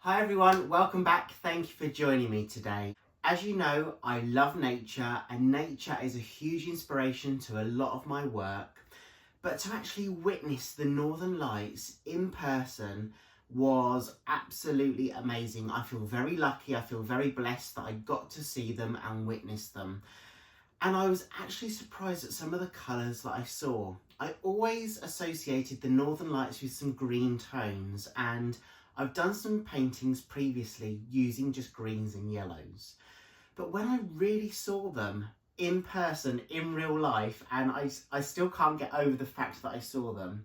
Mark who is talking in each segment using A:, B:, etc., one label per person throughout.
A: Hi everyone, welcome back. Thank you for joining me today. As you know, I love nature and nature is a huge inspiration to a lot of my work. But to actually witness the Northern Lights in person was absolutely amazing. I feel very lucky, I feel very blessed that I got to see them and witness them. And I was actually surprised at some of the colours that I saw. I always associated the Northern Lights with some green tones, and I've done some paintings previously using just greens and yellows. But when I really saw them in person, in real life, and I still can't get over the fact that I saw them,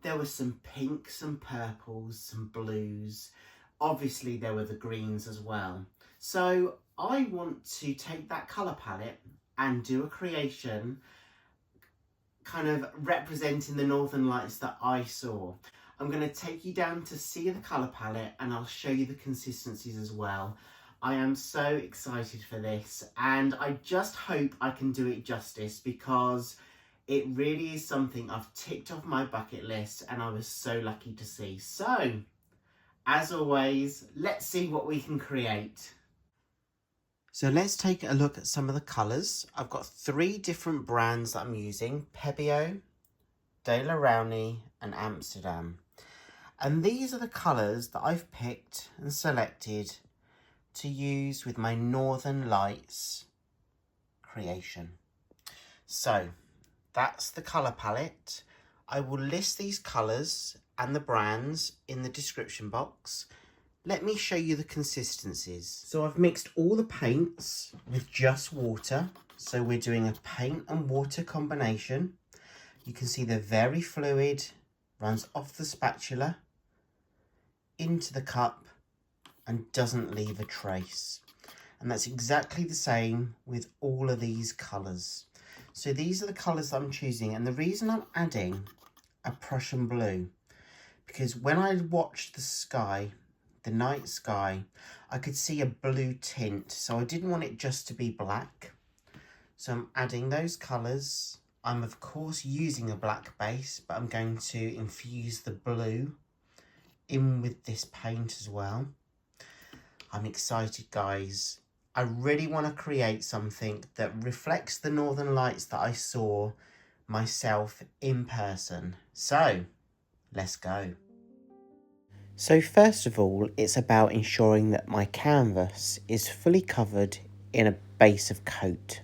A: there was some pinks, some purples, some blues. Obviously there were the greens as well. So I want to take that colour palette and do a creation kind of representing the Northern Lights that I saw. I'm going to take you down to see the colour palette and I'll show you the consistencies as well. I am so excited for this and I just hope I can do it justice because it really is something I've ticked off my bucket list and I was so lucky to see. So, as always, let's see what we can create. So let's take a look at some of the colours. I've got 3 different brands that I'm using: Pebeo, De La Rowney and Amsterdam. And these are the colours that I've picked and selected to use with my Northern Lights creation. So that's the colour palette. I will list these colours and the brands in the description box. Let me show you the consistencies. So I've mixed all the paints with just water. So we're doing a paint and water combination. You can see they're very fluid, runs off the spatula into the cup and doesn't leave a trace. And that's exactly the same with all of these colours. So these are the colours that I'm choosing, and the reason I'm adding a Prussian blue, because when I watched the sky, the night sky, I could see a blue tint, so I didn't want it just to be black. So I'm adding those colours. I'm of course using a black base, but I'm going to infuse the blue in with this paint as well. I'm excited, guys. I really want to create something that reflects the Northern Lights that I saw myself in person. So let's go. So first of all, it's about ensuring that my canvas is fully covered in a base of coat.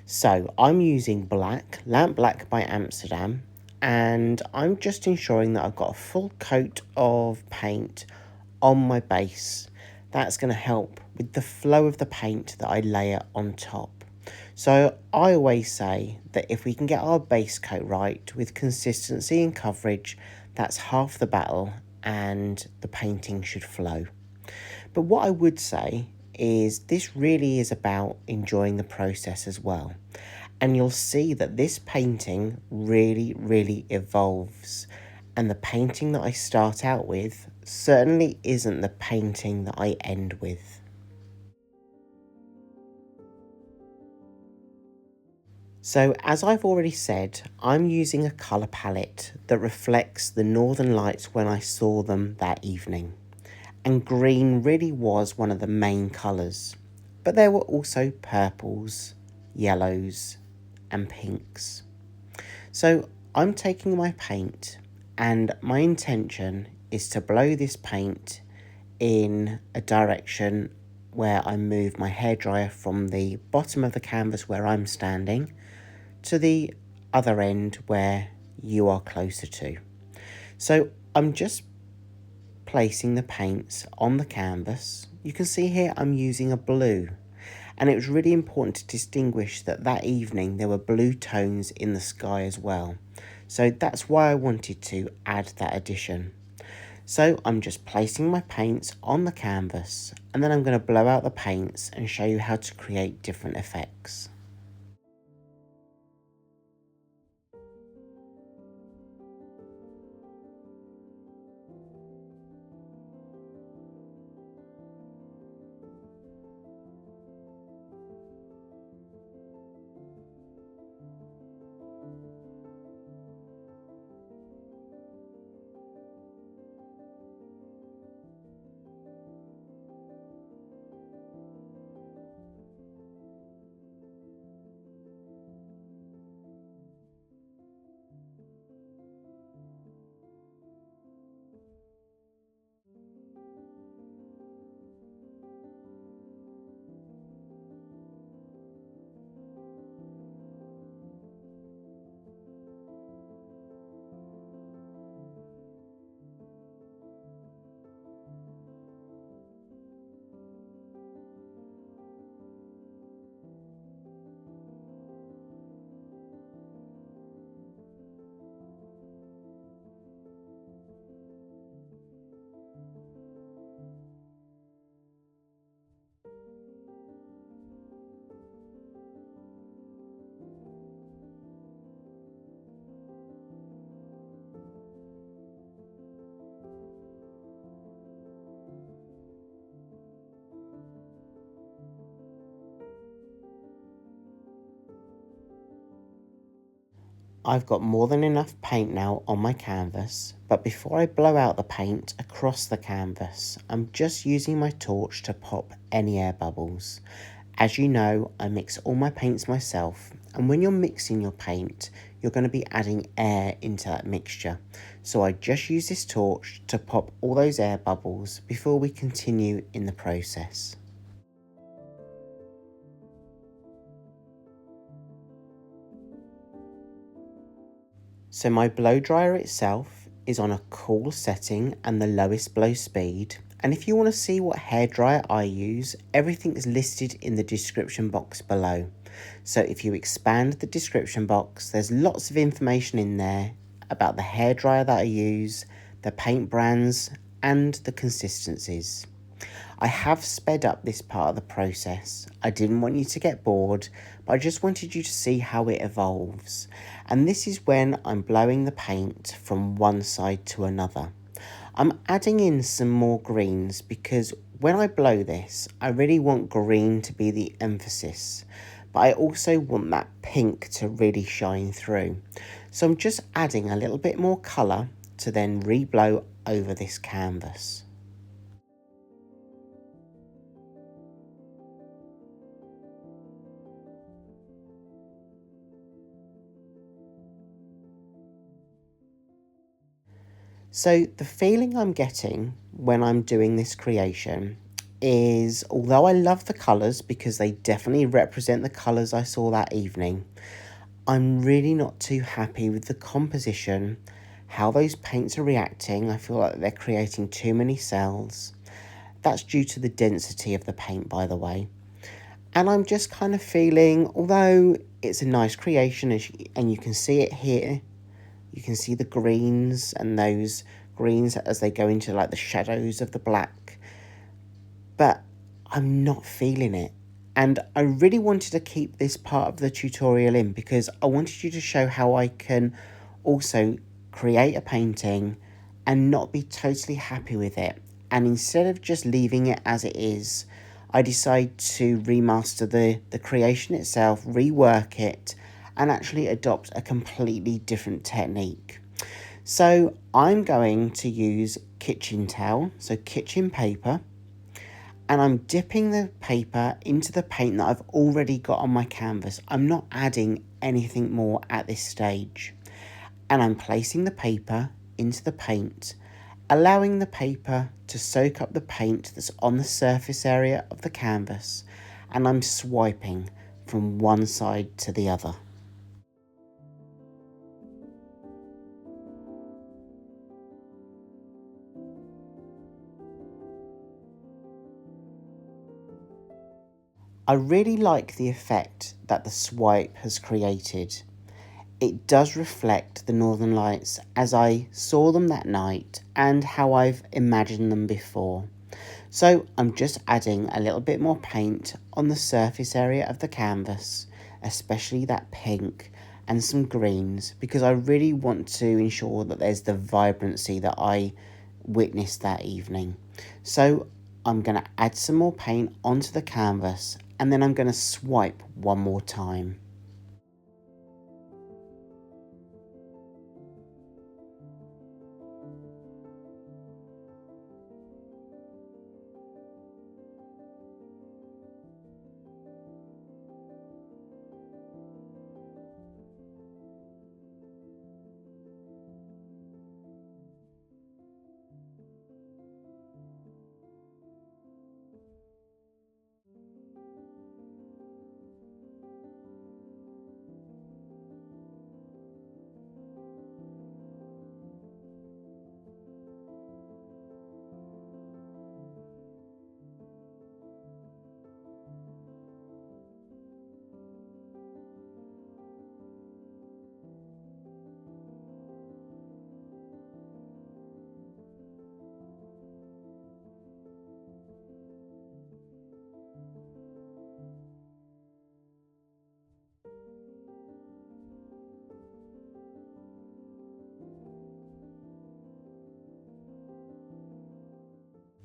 A: So I'm using black, Lamp Black by Amsterdam, and I'm just ensuring that I've got a full coat of paint on my base. That's going to help with the flow of the paint that I layer on top. So I always say that if we can get our base coat right with consistency and coverage, that's half the battle and the painting should flow. But what I would say is this really is about enjoying the process as well. And you'll see that this painting really evolves. And the painting that I start out with certainly isn't the painting that I end with. So as I've already said, I'm using a colour palette that reflects the Northern Lights when I saw them that evening. And green really was one of the main colours. But there were also purples, yellows and pinks. So I'm taking my paint and my intention is to blow this paint in a direction where I move my hairdryer from the bottom of the canvas where I'm standing to the other end where you are closer to. So I'm just placing the paints on the canvas. You can see here I'm using a blue, and it was really important to distinguish that that evening there were blue tones in the sky as well. So that's why I wanted to add that addition. So I'm just placing my paints on the canvas and then I'm going to blow out the paints and show you how to create different effects. I've got more than enough paint now on my canvas, but before I blow out the paint across the canvas, I'm just using my torch to pop any air bubbles. As you know, I mix all my paints myself, and when you're mixing your paint, you're going to be adding air into that mixture. So I just use this torch to pop all those air bubbles before we continue in the process. So my blow dryer itself is on a cool setting and the lowest blow speed. And if you want to see what hairdryer I use, everything is listed in the description box below. So if you expand the description box, there's lots of information in there about the hairdryer that I use, the paint brands, and the consistencies. I have sped up this part of the process. I didn't want you to get bored, but I just wanted you to see how it evolves. And this is when I'm blowing the paint from one side to another. I'm adding in some more greens because when I blow this, I really want green to be the emphasis, but I also want that pink to really shine through. So I'm just adding a little bit more colour to then re-blow over this canvas. So the feeling I'm getting when I'm doing this creation is, although I love the colours because they definitely represent the colours I saw that evening, I'm really not too happy with the composition, how those paints are reacting. I feel like they're creating too many cells. That's due to the density of the paint, by the way. And I'm just kind of feeling, although it's a nice creation and you can see it here, you can see the greens and those greens as they go into like the shadows of the black. But I'm not feeling it. And I really wanted to keep this part of the tutorial in because I wanted you to show how I can also create a painting and not be totally happy with it. And instead of just leaving it as it is, I decide to remaster the creation itself, rework it, and actually adopt a completely different technique. So I'm going to use kitchen towel, so kitchen paper, and I'm dipping the paper into the paint that I've already got on my canvas. I'm not adding anything more at this stage. And I'm placing the paper into the paint, allowing the paper to soak up the paint that's on the surface area of the canvas, and I'm swiping from one side to the other. I really like the effect that the swipe has created. It does reflect the Northern Lights as I saw them that night and how I've imagined them before. So I'm just adding a little bit more paint on the surface area of the canvas, especially that pink and some greens, because I really want to ensure that there's the vibrancy that I witnessed that evening. So I'm going to add some more paint onto the canvas and then I'm going to swipe one more time.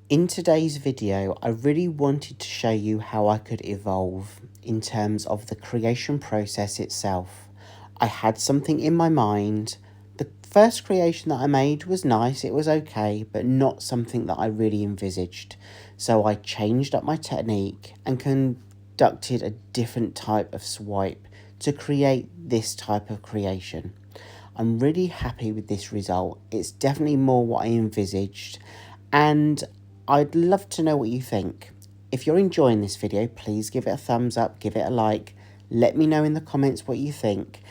A: In today's video, I really wanted to show you how I could evolve in terms of the creation process itself. I had something in my mind. The first creation that I made was nice, it was okay, but not something that I really envisaged. So I changed up my technique and conducted a different type of swipe to create this type of creation. I'm really happy with this result. It's definitely more what I envisaged, and I'd love to know what you think. If you're enjoying this video, please give it a thumbs up, give it a like. Let me know in the comments what you think.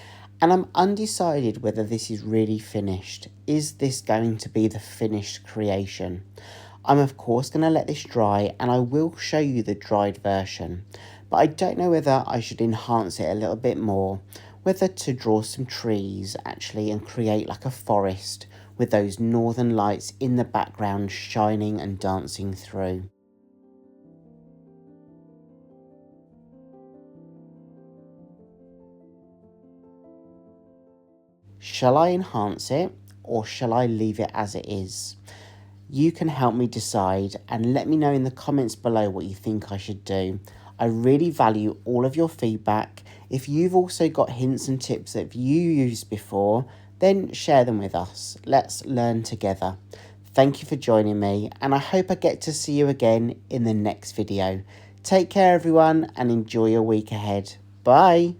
A: And I'm undecided whether this is really finished. Is this going to be the finished creation? I'm of course going to let this dry, and I will show you the dried version. But I don't know whether I should enhance it a little bit more, whether to draw some trees actually and create like a forest with those northern lights in the background shining and dancing through. Shall I enhance it or shall I leave it as it is? You can help me decide and let me know in the comments below what you think I should do. I really value all of your feedback. If you've also got hints and tips that you used before, then share them with us. Let's learn together. Thank you for joining me, and I hope I get to see you again in the next video. Take care everyone and enjoy your week ahead. Bye.